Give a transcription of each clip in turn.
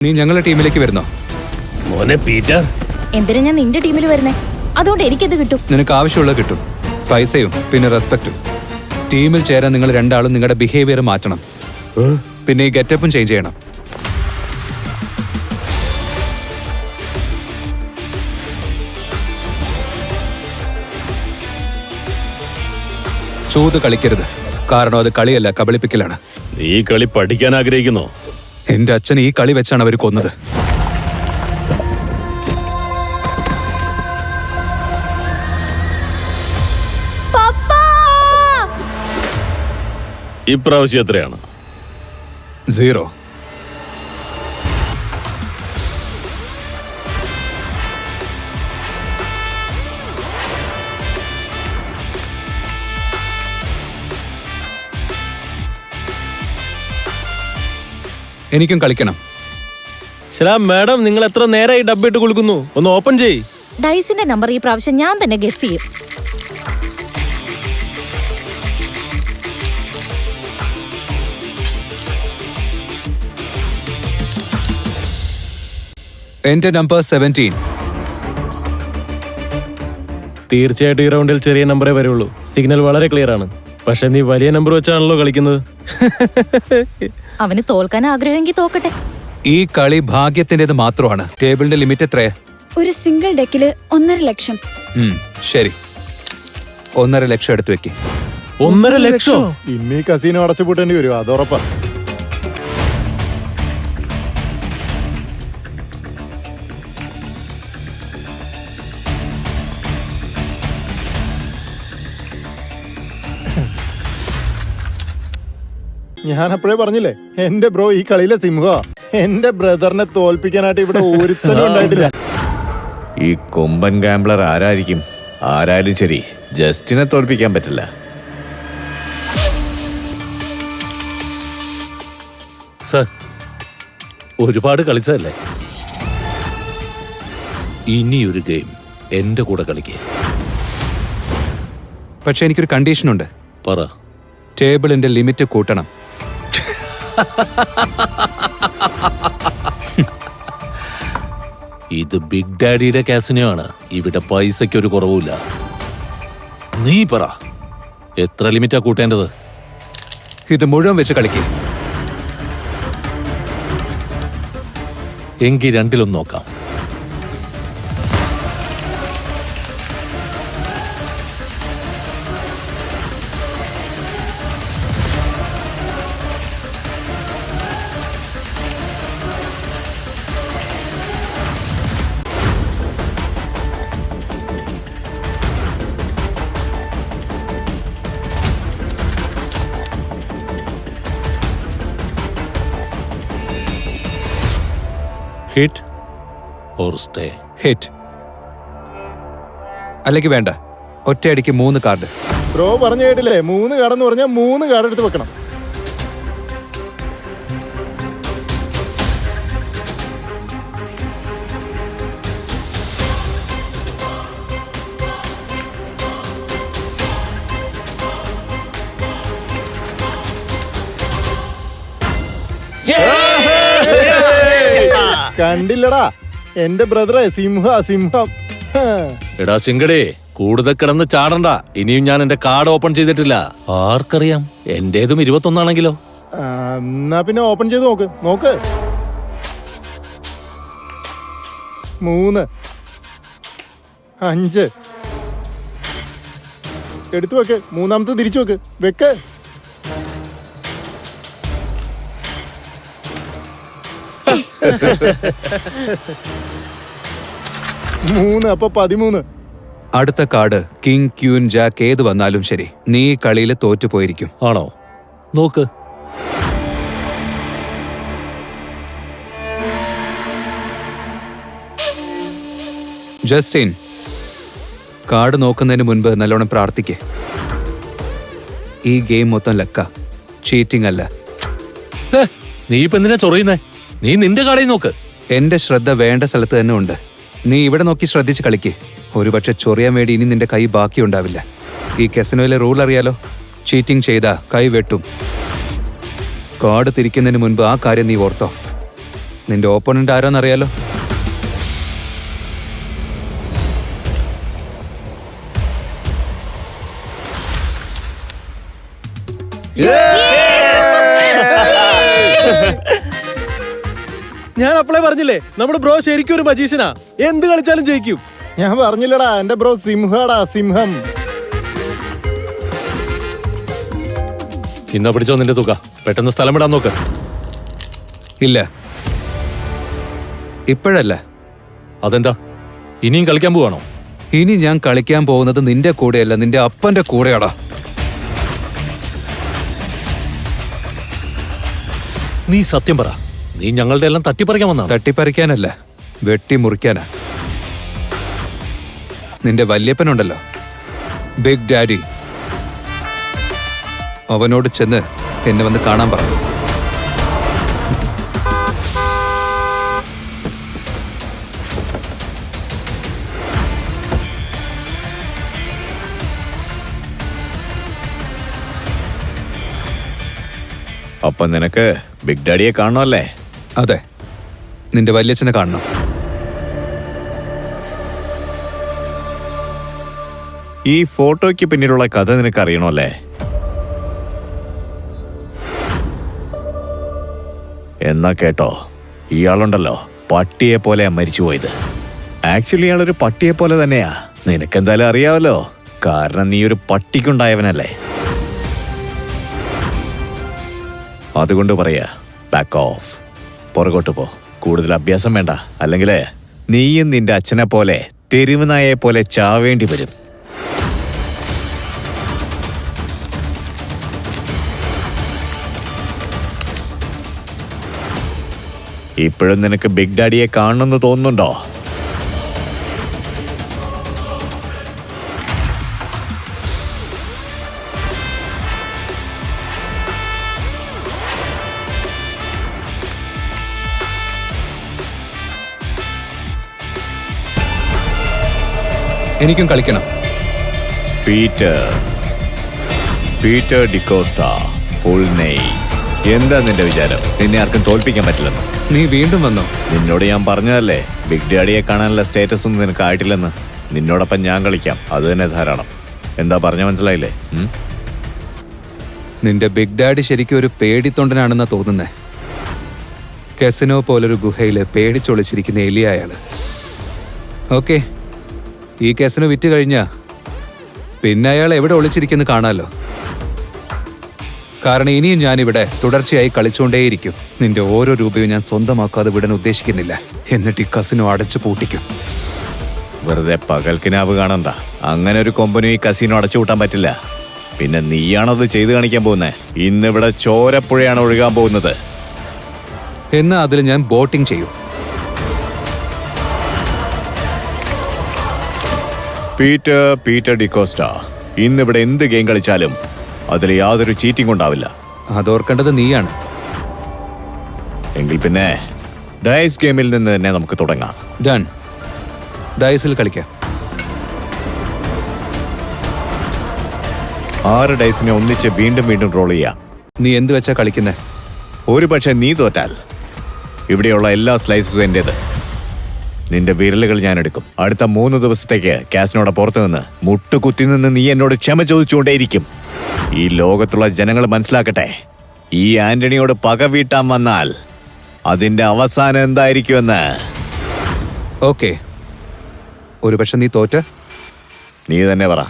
നീ ഞങ്ങളുടെ ടീമിലേക്ക് വരുന്നോ? മോനെ പീറ്റർ, എന്തിനാ ഞാൻ നിന്റെ ടീമിൽ വരുന്നേ? അതുകൊണ്ട് എനിക്കെന്ത് കിട്ടും? നിനക്ക് ആവശ്യമുള്ളത് കിട്ടും, പൈസയും പിന്നെ റെസ്പെക്റ്റും. ടീമിൽ ചേരാൻ നിങ്ങൾ രണ്ടാളും നിങ്ങളുടെ ബിഹേവിയർ മാറ്റണം, പിന്നെ ഈ ഗെറ്റപ്പും ചേഞ്ച് ചെയ്യണം. ചൂത് കളിക്കരുത്, കാരണം അത് കളിയല്ല, കബളിപ്പിക്കലാണ്. നീ ഈ കളി പഠിക്കാൻ ആഗ്രഹിക്കുന്നോ? എന്റെ അച്ഛൻ ഈ കളി വെച്ചാണ് അവർ കൊന്നത്. ഇപ്രാവശ്യം എത്രയാണ്? 0. എനിക്കും കളിക്കണം. ശരാ മാഡം, നിങ്ങൾ എത്ര നേരമായി ഡബ്ബിട്ട് കുളിക്കുന്നു? ഒന്ന് ഓപ്പൺ ചെയ്. ഡൈസിന്റെ നമ്പർ ഈ പ്രാവശ്യം ഞാൻ തന്നെ ഗസ് ചെയ്യും. എന്റെ നമ്പർ 17. തീർച്ചയായിട്ടും ഈ റൗണ്ടിൽ ചെറിയ നമ്പറേ വരുള്ളൂ. സിഗ്നൽ വളരെ ക്ലിയർ ആണ്. പക്ഷെ നീ വലിയ നമ്പർ വെച്ചാണല്ലോ കളിക്കുന്നത്. അവന് തോൽക്കാൻ ആഗ്രഹമെങ്കിൽ തോക്കട്ടെ. ഈ കളി ഭാഗ്യത്തിന്റേത് മാത്രമാണ്. ടേബിളിന്റെ ലിമിറ്റ് എത്രയാ? ഒരു സിംഗിൾ ഡെക്കില് 1.5 ലക്ഷം. ശരി, 1.5 ലക്ഷം എടുത്തു വെക്ക്. 1.5 ലക്ഷം? ഇന്നീ കസീനോ അടച്ചു പൂട്ടേണ്ടി വരും, അത് ഉറപ്പാ. ഞാനപ്പോഴേ പറഞ്ഞില്ലേ, എന്റെ ബ്രോ ഈ കളിയിലെ സിംഹ. എന്റെ ബ്രദറിനെ തോൽപ്പിക്കാനായിട്ട് ഇവിടെ ഒരുത്തനും ഉണ്ടായിട്ടില്ല. ഈ കൊമ്പൻ ഗാംബ്ലർ ആരായിരിക്കും? ആരായാലും ശരി, ജസ്റ്റിനെ തോൽപ്പിക്കാൻ പറ്റില്ല. സർ, ഒരുപാട് കളിച്ചതല്ലേ, ഇനിയൊരു ഗെയിം എന്റെ കൂടെ കളിക്കേ. പക്ഷെ എനിക്കൊരു കണ്ടീഷനുണ്ട്. പറ. ടേബിളിന്റെ ലിമിറ്റ് കൂട്ടണം. ഇത് ബിഗ് ഡാഡിയുടെ കാസിനോ ആണ്. ഇവിടെ പൈസയ്ക്ക് ഒരു കുറവുമില്ല. നീ പറ, എത്ര ലിമിറ്റാ കൂട്ടേണ്ടത്? ഇത് മുഴുവൻ വെച്ച് കളിക്കേ. എങ്കിൽ രണ്ടിലൊന്ന് നോക്കാം. Hit or stay? ഹിറ്റ്. അല്ലെങ്കിൽ വേണ്ട, ഒറ്റയടിക്ക് 3 കാർഡ്. ബ്രോ പറഞ്ഞു കേട്ടില്ലേ, 3 കാർഡെന്ന് പറഞ്ഞാൽ 3 കാർഡ് എടുത്ത് വെക്കണം. കണ്ടില്ലടാ, എന്റെ ബ്രദറെ സിംഹം. എടാ ചിങ്കടേ, കൂടുതൽ കിടന്ന് ചാടണ്ട. ഇനിയും ഞാൻ എന്റെ കാർഡ് ഓപ്പൺ ചെയ്തിട്ടില്ല. ആർക്കറിയാം, എന്റേതും 21 ആണെങ്കിലോ? എന്നാ പിന്നെ ഓപ്പൺ ചെയ്ത് നോക്ക്. 3, 5 എടുത്തു വെക്ക്. മൂന്നാമത്തെ തിരിച്ചു വെക്ക്. 3, അപ്പൊ 13. അടുത്ത കാർഡ് കിങ്, ക്യൂൻ, ജാക്ക് ഏത് വന്നാലും ശരി, നീ ഈ കളിയിൽ തോറ്റുപോയിരിക്കും. ആണോ? നോക്ക്. ജസ്റ്റിൻ, കാർഡ് നോക്കുന്നതിന് മുൻപ് നല്ലോണം പ്രാർത്ഥിക്കേ. ഈ ഗെയിം മൊത്തം ലക്ക, ചീറ്റിംഗ് അല്ല. നീ ഇപ്പൊ എന്തിനാ ചൊറിയുന്നേ? നീ നിന്റെ കാർഡിൽ നോക്ക്. എന്റെ ശ്രദ്ധ വേണ്ട സ്ഥലത്ത് തന്നെ ഉണ്ട്. നീ ഇവിടെ നോക്കി ശ്രദ്ധിച്ച് കളിക്കേ. ഒരുപക്ഷെ ചൊറിയാൻ വേണ്ടി ഇനി നിന്റെ കൈ ബാക്കിയുണ്ടാവില്ല. ഈ കസിനോയിലെ റൂൾ അറിയാലോ, ചീറ്റിംഗ് ചെയ്താ കൈ വെട്ടും. കാർഡ് തിരിക്കുന്നതിന് മുൻപ് ആ കാര്യം നീ ഓർത്തോ. നിന്റെ ഓപ്പോണന്റ് ആരാന്നറിയാലോ? ഞാൻ അപ്പളേ പറഞ്ഞില്ലേ നമ്മുടെ ബ്രോ ശരിക്കും ഒരു മജീഷ്യനാ, എന്ത് കളിച്ചാലും ജയിക്കും. ഞാൻ പറഞ്ഞില്ലടാ, എന്റെ ബ്രോ സിംഹാടാ, സിംഹം. ഇന്നാ പിടിച്ചോ നിന്റെ തുക. പെട്ടെന്ന് സ്ഥലം വിടാൻ നോക്ക്. ഇല്ല, ഇപ്പോഴല്ല. അതെന്താ, ഇനിയും കളിക്കാൻ പോവാണോ? ഇനി ഞാൻ കളിക്കാൻ പോകുന്നത് നിന്റെ കൂടെയല്ല, നിന്റെ അപ്പന്റെ കൂടെയാടാ. നീ സത്യം പറ, നീ ഞങ്ങളുടെ എല്ലാം തട്ടിപ്പറിക്കാൻ വന്നാണ്? തട്ടിപ്പറിക്കാനല്ല, വെട്ടിമുറിക്കാനാ. നിന്റെ വല്യപ്പനുണ്ടല്ലോ, ബിഗ് ഡാഡി, അവനോട് ചെന്ന് എന്നെ വന്ന് കാണാൻ പറഞ്ഞു. അപ്പൊ നിനക്ക് ബിഗ് ഡാഡിയെ കാണണമല്ലേ? അതെ, നിന്റെ വല്യച്ഛനെ കാണണം. ഈ ഫോട്ടോയ്ക്ക് പിന്നിലുള്ള കഥ നിനക്ക് അറിയണമല്ലേ? എന്നാ കേട്ടോ, ഇയാളുണ്ടല്ലോ പട്ടിയെ പോലെ മരിച്ചുപോയത്. ആക്ച്വലി ഇയാളൊരു പട്ടിയെ പോലെ തന്നെയാ. നിനക്കെന്തായാലും അറിയാമല്ലോ, കാരണം നീ ഒരു പട്ടിക്കുണ്ടായവനല്ലേ. അതുകൊണ്ട് പറയാ, ബാക്ക് ഓഫ്, പുറകോട്ട് പോ. കൂടുതൽ അഭ്യാസം വേണ്ട, അല്ലെങ്കിൽ നീയും നിന്റെ അച്ഛനെ പോലെ തെരുവ് നായയെ പോലെ ചാവേണ്ടി വരും. ഇപ്പോഴും നിനക്ക് ബിഗ് ഡാഡിയെ കാണണമെന്ന് തോന്നുന്നുണ്ടോ? എനിക്കും കളിക്കണം. Peter D'Costa, full name. എന്താ നിന്റെ വിചാരം, നിന്നെ ആർക്കും തോൽപ്പിക്കാൻ പറ്റില്ലെന്ന്? നീ വീണ്ടും വന്നോ? നിന്നോട് ഞാൻ പറഞ്ഞതല്ലേ, ബിഗ് ഡാഡിയെ കാണാനുള്ള സ്റ്റേറ്റസ് ഒന്നും നിനക്ക് ആയിട്ടില്ലെന്ന്. നിന്നോടൊപ്പം ഞാൻ കളിക്കാം, അത് തന്നെ ധാരാളം. എന്താ പറഞ്ഞ മനസ്സിലായില്ലേ? നിന്റെ ബിഗ് ഡാഡി ശരിക്കും ഒരു പേടിത്തൊണ്ടനാണെന്നാ തോന്നുന്നേ. കെസിനോ പോലൊരു ഗുഹയില് പേടിച്ചൊളിച്ചിരിക്കുന്ന എലിയ അയാള്. ഓക്കെ, ഈ കെസിനോ വിറ്റ് കഴിഞ്ഞാ പിന്നെ അയാൾ എവിടെ ഒളിച്ചിരിക്കുന്നു കാണാലോ. കാരണം ഇനിയും ഞാനിവിടെ തുടർച്ചയായി കളിച്ചുകൊണ്ടേയിരിക്കും. നിന്റെ ഓരോ രൂപയും ഞാൻ സ്വന്തമാക്കാതെ വിടാൻ ഉദ്ദേശിക്കുന്നില്ല. എന്നിട്ട് ഈ കസിനോ അടച്ചു പൂട്ടിക്കും. വെറുതെ പകൽക്കിനാവ് കാണണ്ട. അങ്ങനെ ഒരു കൊമ്പനും ഈ കസിനോ അടച്ചു കൂട്ടാൻ പറ്റില്ല. പിന്നെ നീയാണത് ചെയ്തു കാണിക്കാൻ പോകുന്നേ. ഇന്നിവിടെ ചോരപ്പുഴയാണ് ഒഴുകാൻ പോകുന്നത്. എന്നാ അതിൽ ഞാൻ ബോട്ടിംഗ് ചെയ്യും. പീറ്റർ ഡിക്കോസ്റ്റ, ഇന്നിവിടെ എന്ത് ഗെയിം കളിച്ചാലും അതിൽ യാതൊരു ചീറ്റിംഗ് ഉണ്ടാവില്ല. അതോർക്കേണ്ടത് നീയാണ്. എങ്കിൽ പിന്നെ ഡൈസ് ഗെയിമിൽ നിന്ന് തന്നെ നമുക്ക് തുടങ്ങാം. ഡൺ. ഡൈസിൽ കളിക്കാം. 6 ഡൈസിനെ ഒന്നിച്ച് വീണ്ടും വീണ്ടും റോൾ ചെയ്യാം. നീ എന്ത് വെച്ചാ കളിക്കുന്നേ? ഒരു പക്ഷെ നീ തോറ്റാൽ ഇവിടെയുള്ള എല്ലാ സ്ലൈസസും എന്റേത്. നിന്റെ വിരലുകൾ ഞാൻ എടുക്കും. അടുത്ത 3 ദിവസത്തേക്ക് കാസിനോടെ പുറത്തു നിന്ന് മുട്ടുകുത്തി നിന്ന് നീ എന്നോട് ക്ഷമ ചോദിച്ചുകൊണ്ടേയിരിക്കും. ഈ ലോകത്തുള്ള ജനങ്ങൾ മനസ്സിലാക്കട്ടെ, ഈ ആന്റണിയോട് പക വീട്ടാൻ വന്നാൽ അതിന്റെ അവസാനം എന്തായിരിക്കുമെന്ന്. ഓക്കെ, ഒരു പക്ഷെ നീ തോറ്റ? നീ തന്നെ പറ.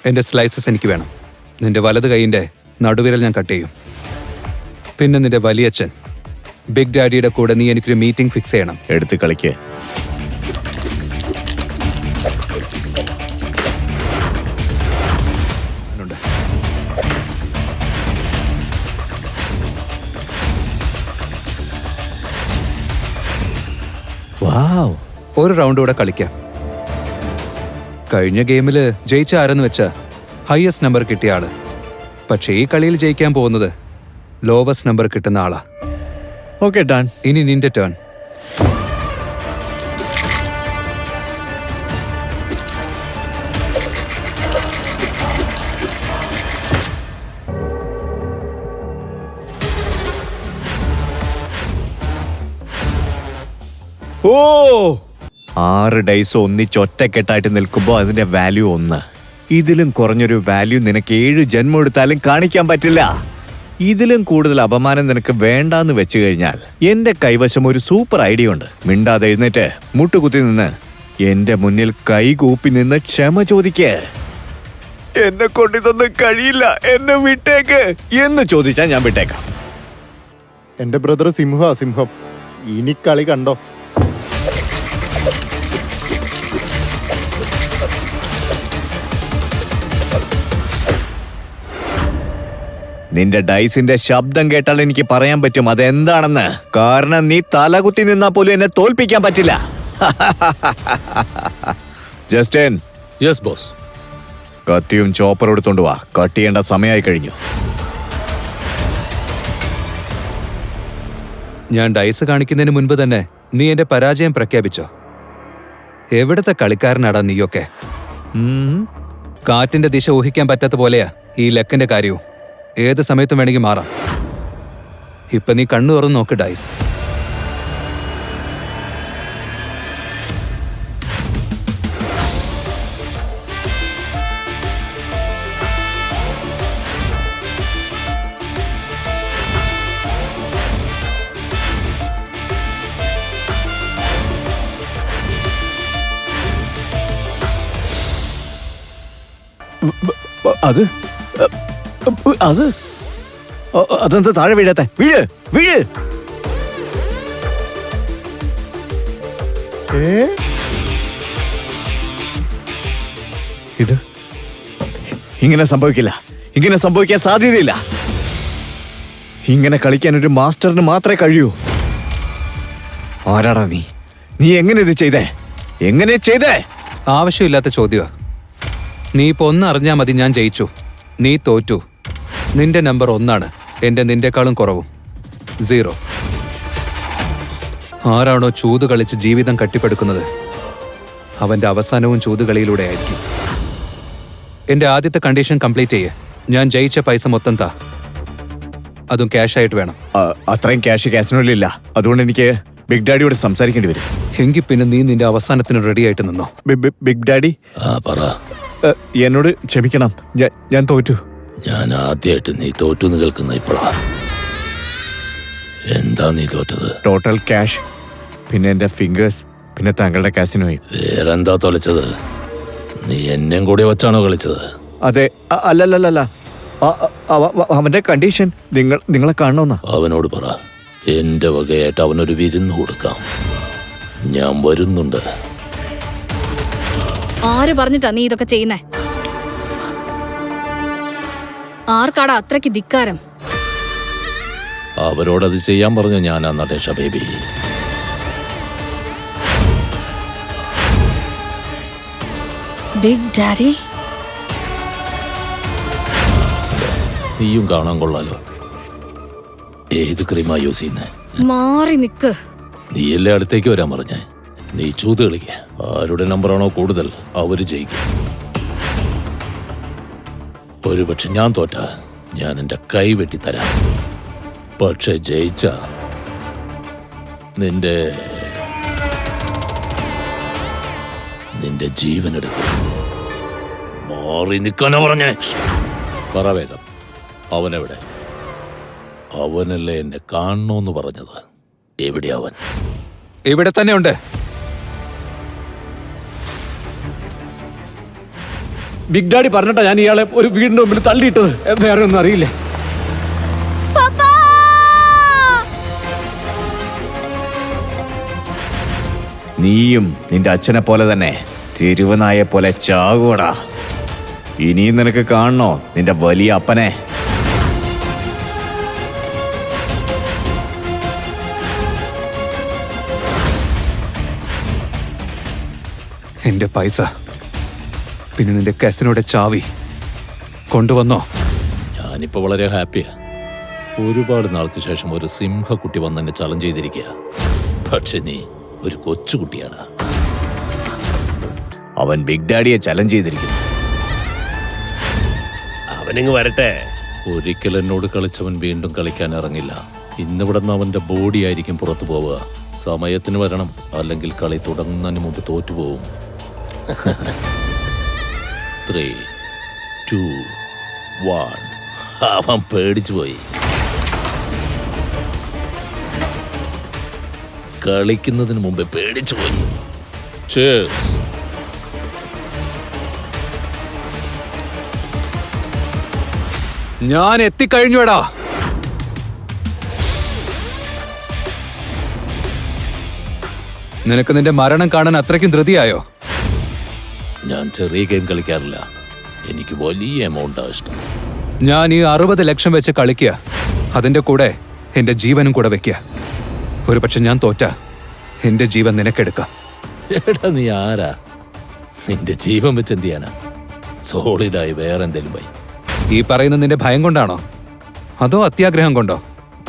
എന്റെ സ്ലൈസസ് എനിക്ക് വേണം. നിന്റെ വലത് കൈയിന്റെ നടുവിരൽ ഞാൻ കട്ട് ചെയ്യും. പിന്നെ നിന്റെ വലിയച്ഛൻ ബിഗ് ഡാഡിയുടെ കൂടെ നീ എനിക്കൊരു മീറ്റിംഗ് ഫിക്സ് ചെയ്യണം. എടുത്ത് കളിക്ക്. ഒരു റൗണ്ട് കൂടെ കളിക്കാം. കഴിഞ്ഞ ഗെയിമില് ജയിച്ച ആരെന്ന് വെച്ചാ ഹയസ്റ്റ് നമ്പർ കിട്ടിയ ആള്. പക്ഷേ ഈ കളിയിൽ ജയിക്കാൻ പോകുന്നത് ലോവസ്റ്റ് നമ്പർ കിട്ടുന്ന ആളാ. Okay, done. ഇനി നിന്റെ ടേൺ. ഓ 6 ഡൈസ് ഒന്നിച്ചൊറ്റക്കെട്ടായിട്ട് നിൽക്കുമ്പോൾ അതിന്റെ വാല്യൂ 1. ഇതിലും കുറഞ്ഞൊരു വാല്യൂ നിനക്ക് 7 ജന്മം എടുത്താലും കാണിക്കാൻ പറ്റില്ല. ഇതിലും കൂടുതൽ അപമാനം നിനക്ക് വേണ്ടാന്ന് വെച്ചു കഴിഞ്ഞാൽ എന്റെ കൈവശം ഒരു സൂപ്പർ ഐഡിയ ഉണ്ട്. മിണ്ടാതെ എഴുന്നേറ്റ് മുട്ടുകുത്തി നിന്ന് എന്റെ മുന്നിൽ കൈകൂപ്പി നിന്ന് ക്ഷമ ചോദിക്കേ. എന്നെ കൊണ്ട് ഇതൊന്നും കഴിയില്ല, എന്നെ വിട്ടേക്ക് എന്ന് ചോദിച്ചാൽ ഞാൻ വിട്ടേക്കാം. എന്റെ ബ്രദർ സിംഹം. ഇനി കളി കണ്ടോ. നിന്റെ ഡൈസിന്റെ ശബ്ദം കേട്ടാൽ എനിക്ക് പറയാൻ പറ്റും അതെന്താണെന്ന്. കാരണം നീ തലകുത്തി നിന്നാ പോലും എന്നെ തോൽപ്പിക്കാൻ പറ്റില്ല. Justin, yes boss. കത്തിയും ചോപ്പറും എടുത്തോണ്ട് വാ. കട്ട് ചെയ്യേണ്ട സമയമായി കഴിഞ്ഞു. ഞാൻ ഡൈസ് കാണിക്കുന്നതിന് മുൻപ് തന്നെ നീ എന്റെ പരാജയം പ്രഖ്യാപിച്ചോ? എവിടത്തെ കളിക്കാരനാടാ നീയൊക്കെ? കാറ്റിന്റെ ദിശ ഊഹിക്കാൻ പറ്റാത്ത പോലെയാ ഈ ലക്കിന്റെ കാര്യവും. ഏത് സമയത്തും വേണമെങ്കിൽ മാറാം. ഇപ്പൊ നീ കണ്ണു തുറന്ന് നോക്ക് ഡൈസ്. അതെന്താ താഴെ വീഴാത്തെ? വീഴ് വീഴ്. ഇത് ഇങ്ങനെ സംഭവിക്കില്ല. ഇങ്ങനെ സംഭവിക്കാൻ സാധ്യതയില്ല. ഇങ്ങനെ കളിക്കാൻ ഒരു മാസ്റ്ററിന് മാത്രമേ കഴിയൂ. ആരാടാ നീ? നീ എങ്ങനെ ഇത് ചെയ്തേ? എങ്ങനെ ചെയ്തേ? ആവശ്യമില്ലാത്ത ചോദ്യമാ. നീ ഇപ്പൊ ഒന്നറിഞ്ഞാ മതി, ഞാൻ ജയിച്ചു, നീ തോറ്റു. നിന്റെ നമ്പർ 1 എന്റെ നിന്റെക്കാളും കുറവും 0. ആരാണോ ചൂത് കളിച്ച് ജീവിതം കട്ടിപ്പടുക്കുന്നത് അവന്റെ അവസാനവും ചൂതുകളിയിലൂടെ ആയിരിക്കും. എന്റെ ആദ്യത്തെ കണ്ടീഷൻ കംപ്ലീറ്റ് ചെയ്യേ. ഞാൻ ജയിച്ച പൈസ മൊത്തം താ, അതും ക്യാഷ് ആയിട്ട് വേണം. അത്രയും ക്യാഷ് കാസിനോയിലില്ല. അതുകൊണ്ട് എനിക്ക് ബിഗ് ഡാഡിയോട് സംസാരിക്കേണ്ടി വരും. എങ്കിൽ പിന്നെ നീ നിന്റെ അവസാനത്തിന് റെഡി ആയിട്ട് നിന്നോ. ബിഗ് ഡാഡി, പറ. എന്നോട് ക്ഷമിക്കണം. ഞാൻ തോറ്റു. ഞാൻ ആദ്യമായിട്ട് നീ തോറ്റു കേൾക്കുന്ന ഇപ്പോഴാ. എന്താ നീ തോറ്റത്? ടോട്ടൽ ക്യാഷ്, പിന്നെ എന്റെ ഫിംഗേഴ്സ്, പിന്നെ താങ്കളുടെ കാസിനോയും. വേറെന്താ തൊലച്ചത്? നീ എന്നെയും കൂടി വച്ചാണോ കളിച്ചത്? അതെ. അല്ലല്ലല്ല, അവന്റെ കണ്ടീഷൻ നിങ്ങളെ കാണണമെന്നാ. അവനോട് പറ, എന്റെ വകയായിട്ട് അവനൊരു വിരുന്ന് കൊടുക്കാം. ഞാൻ വരുന്നുണ്ട്. ആര് പറഞ്ഞിട്ടാ നീ ഇതൊക്കെ ചെയ്യുന്നേ? ആർക്കാടാ അത്രയ്ക്ക് ധിക്കാരം? അവരോടത് ചെയ്യാൻ പറഞ്ഞു ഞാനാ നടേഷ ബേബി. ബിഗ് ഡാഡി, നീയും കാണാൻ കൊള്ളാലോ. ഏത് ക്രീമാ യൂസ് ചെയ്യുന്നേ? മാറി നിക്ക്. നീയല്ലേ അടുത്തേക്ക് വരാൻ പറഞ്ഞേ. നീ ചൂത് കളിക്ക. ആരുടെ നമ്പറാണോ കൂടുതൽ അവര് ജയിക്കും. ഒരുപക്ഷെ ഞാൻ തോറ്റ ഞാൻ എന്റെ കൈ വെട്ടിത്തരാം. പക്ഷെ ജയിച്ച നിന്റെ ജീവനെടുക്കും. മാറി നിൽക്കാനോ പറഞ്ഞേ? പറ വേഗം. അവനെവിടെ? അവനല്ലേ എന്നെ കാണണോന്ന് പറഞ്ഞത്. എവിടെയാ അവൻ? ഇവിടെ തന്നെ ഉണ്ട്. ബിഗ് ഡാഡി പറഞ്ഞിട്ടാ ഞാൻ ഇയാളെ ഒരു വീടിന്റെ മുമ്പിൽ തള്ളിയിട്ടത്. വേറെ ഒന്നും അറിയില്ല. നീയും നിന്റെ അച്ഛനെ പോലെ തന്നെ തിരുവനായെ പോലെ ചാകൂടാ. ഇനിയും നിനക്ക് കാണണോ നിന്റെ വലിയ അപ്പനെ? എന്റെ പൈസ, പിന്നെ നിന്റെ കാസിനോയുടെ ചാവി കൊണ്ടുവന്നോ? ഞാനിപ്പോ വളരെ ഹാപ്പിയാ. ഒരുപാട് നാൾക്ക് ശേഷം ഒരു സിംഹക്കുട്ടി വന്നെന്നെ ചലഞ്ച് ചെയ്തിരിക്കുക. പക്ഷെ നീ ഒരു കൊച്ചുകുട്ടിയാണ്. അവൻ ബിഗ് ഡാഡിയെ ചലഞ്ച് ചെയ്തിരിക്കുന്നു. അവനിങ് വരട്ടെ. ഒരിക്കൽ എന്നോട് കളിച്ചവൻ വീണ്ടും കളിക്കാൻ ഇറങ്ങില്ല. ഇന്നിവിടെ നിന്ന് അവന്റെ ബോഡി ആയിരിക്കും പുറത്തു പോവുക. സമയത്തിന് വരണം, അല്ലെങ്കിൽ കളി തുടങ്ങുന്നതിന് മുമ്പ് തോറ്റുപോകും. 3, 2, 1. അവൻ പേടിച്ചു പോയി. കളിക്കുന്നതിന് മുമ്പേ പേടിച്ചു പോയി. Cheers. ഞാൻ എത്തിക്കഴിഞ്ഞുടാ. നിനക്ക് നിന്റെ മരണം കാണാൻ അത്രയ്ക്കും ധൃതിയായോ? ഞാൻ ചെറിയ ഗെയിം കളിക്കാറില്ല. എനിക്ക് വലിയ എമൗണ്ടാണ് ഇഷ്ടം. ഞാൻ ഈ 60 ലക്ഷം വെച്ച് കളിക്കുക. അതിന്റെ കൂടെ എന്റെ ജീവനും കൂടെ വെക്കുക. ഒരു പക്ഷെ ഞാൻ തോറ്റ എന്റെ ജീവൻ നിനക്കെടുക്കാം. എടാ നീ ആരാ? നിന്റെ ജീവൻ വെച്ച് എന്ത് ചെയ്യാനാ? സോളിഡായി വേറെ എന്തെങ്കിലും പോയി. ഈ പറയുന്ന നിന്റെ ഭയം കൊണ്ടാണോ അതോ അത്യാഗ്രഹം കൊണ്ടോ?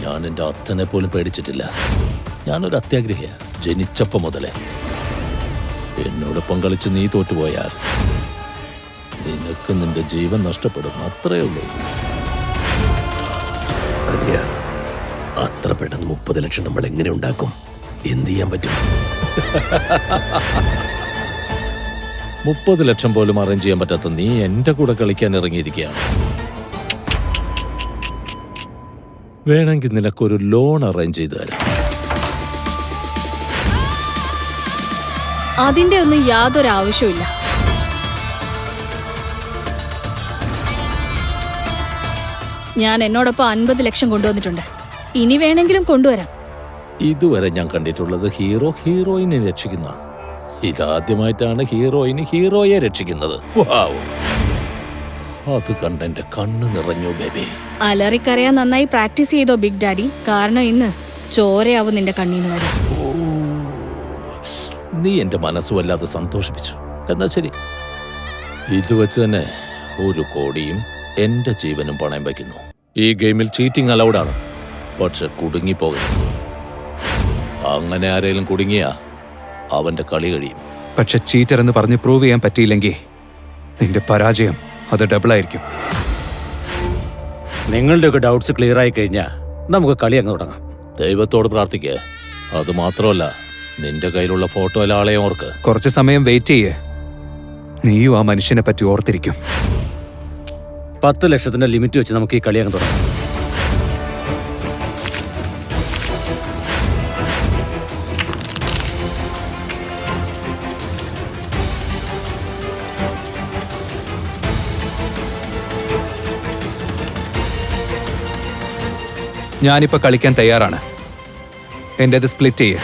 ഞാൻ എൻ്റെ അച്ഛനെ പോലും പേടിച്ചിട്ടില്ല. ഞാനൊരു അത്യാഗ്രഹിയ, ജനിച്ചപ്പം മുതലേ. എന്നോടൊപ്പം കളിച്ച് നീ തോറ്റുപോയാൽ നിനക്ക് നിന്റെ ജീവൻ നഷ്ടപ്പെടും, അത്രേ ഉള്ളൂ. അനിയ, അത്ര പെട്ടെന്ന് 30 ലക്ഷം നമ്മൾ എങ്ങനെ ഉണ്ടാക്കും? എന്ത് ചെയ്യാൻ പറ്റും? 30 ലക്ഷം പോലും അറേഞ്ച് ചെയ്യാൻ പറ്റാത്ത നീ എന്റെ കൂടെ കളിക്കാൻ ഇറങ്ങിയിരിക്കുകയാണ്. വേണമെങ്കിൽ നിനക്കൊരു ലോൺ അറേഞ്ച് ചെയ്തു തരാം. അതിന്റെ ഒന്നും യാതൊരു ആവശ്യമില്ല. ഞാൻ എന്നോടൊപ്പം 50 ലക്ഷം കൊണ്ടുവന്നിട്ടുണ്ട്. ഇനി വേണമെങ്കിലും കൊണ്ടുവരാം. ഇതുവരെ ഞാൻ കണ്ടിട്ടുള്ളത് ഹീറോ ഹീറോയിനെ രക്ഷിക്കുന്ന. ഇതാദ്യമായിട്ടാണ് ഹീറോയിന് ഹീറോയെ രക്ഷിക്കുന്നത്. വാവ്, അത് കണ്ടെന്റെ കണ്ണ് നിറഞ്ഞു ബേബി. അലറിക്കരയാൻ നന്നായി പ്രാക്ടീസ് ചെയ്തോ ബിഗ് ഡാഡി? കാരണം ഇന്ന് ചോരയാവും നിന്റെ കണ്ണീന്ന് വരാം. നീ എന്റെ മനസ്സ് വല്ലാതെ സന്തോഷിപ്പിച്ചു. എന്നാ ശരി, ഇത് വെച്ച് തന്നെ 1 കോടിയും എന്റെ ജീവനും പണയം വയ്ക്കുന്നു. ഈ ഗെയിമിൽ ചീറ്റിംഗ് അലൗഡാണ്, പക്ഷെ കുടുങ്ങിപ്പോകരുത്. അങ്ങനെ ആരെങ്കിലും കുടുങ്ങിയാ അവന്റെ കളി കഴിയും. പക്ഷെ ചീറ്റർ എന്ന് പറഞ്ഞ് പ്രൂവ് ചെയ്യാൻ പറ്റിയില്ലെങ്കിൽ നിന്റെ പരാജയം അത് ഡബിളായിരിക്കും. നിങ്ങളുടെയൊക്കെ ഡൗട്ട്സ് ക്ലിയർ ആയി കഴിഞ്ഞാൽ നമുക്ക് കളി അങ്ങ് തുടങ്ങാം. ദൈവത്തോട് പ്രാർത്ഥിക്കുക. അത് മാത്രമല്ല, നിന്റെ കയ്യിലുള്ള ഫോട്ടോയിലെ ആളെയും ഓർക്ക്. കുറച്ച് സമയം വെയിറ്റ് ചെയ്യേ. നീയും ആ മനുഷ്യനെ പറ്റി ഓർത്തിരിക്കും. 10 ലക്ഷത്തിന്റെ ലിമിറ്റ് വെച്ച് നമുക്ക് ഈ കളി അങ്ങ് തുടങ്ങാം. ഞാനിപ്പോ കളിക്കാൻ തയ്യാറാണ്. എന്റേത് സ്പ്ലിറ്റ് ചെയ്യേ.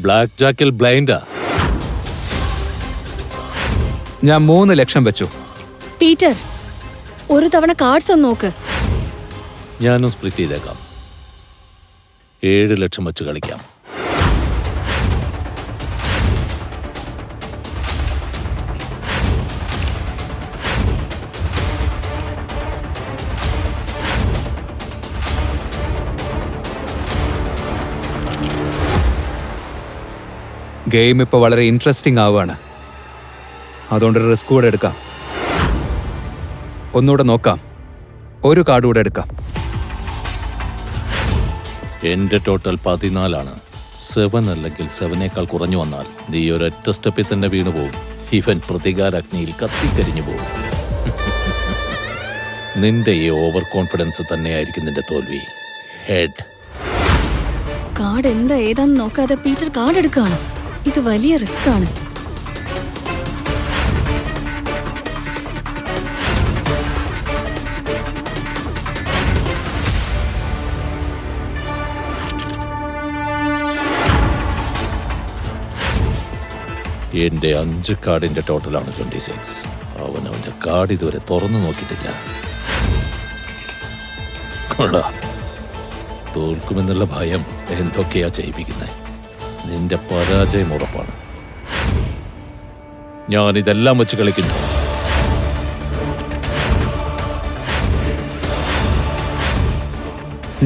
ബ്ലാക്ക് ജാക്കിൽ ബ്ലൈൻഡാ. ഞാൻ 3 ലക്ഷം വെച്ചു. പീറ്റർ, ഒരു തവണ കാർഡ്സ് ഒന്ന് നോക്ക്. ഞാനും സ്പ്ലിറ്റ് ചെയ്തേക്കാം. 7 ലക്ഷം വെച്ച് കളിക്കാം. ഗെയിം ഇപ്പൊ വളരെ ഇൻട്രസ്റ്റിംഗ് ആവുകയാണ്. അതുകൊണ്ട് റിസ്ക് കൂടെ എടുക്കാം. ഒന്നുകൂടെ നോക്കാം. ഒരു കാർഡ് കൂടെ എടുക്കാം. എന്റെ ടോട്ടൽ 14 7 അല്ലെങ്കിൽ 7നേക്കാൾ കുറഞ്ഞു വന്നാൽ നീ ഒരൊറ്റ സ്റ്റെപ്പിൽ തന്നെ വീണു പോകും. ഇവൻ പ്രതികാരാഗ്നിയിൽ കത്തിക്കരിഞ്ഞു പോകും. നിന്റെ ഈ ഓവർ കോൺഫിഡൻസ് തന്നെയായിരിക്കും നിന്റെ തോൽവി. ഹെഡ്. കാർഡ് എന്താ ഏതാന്ന് നോക്കാതെ പീറ്റർ കാർഡ് എടുക്കുകയാണ്. ഇത് വലിയ റിസ്ക് ആണ്. എന്റെ 5 കാർഡിന്റെ ടോട്ടലാണ് 26. അവന്റെ കാർഡ് ഇതുവരെ തുറന്നു നോക്കിയിട്ടില്ല. കൊള്ളാം. തോൽക്കുമെന്നുള്ള ഭയം എന്തൊക്കെയാ ചെയ്യിപ്പിക്കുന്നത്. നിന്റെ പരാജയം ഉറപ്പാണ്. ഞാനിതെല്ലാം വെച്ച് കളിക്കുന്നു.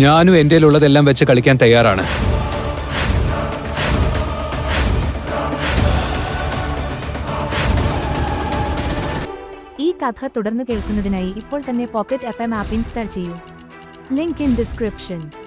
ഞാനും എൻ്റെ ഉള്ളതെല്ലാം വെച്ച് കളിക്കാൻ തയ്യാറാണ്. ഈ കഥ തുടർന്ന് കേൾക്കുന്നതിനായി ഇപ്പോൾ തന്നെ പോക്കറ്റ് FM ആപ്പ് ഇൻസ്റ്റാൾ ചെയ്യൂ. Link in description.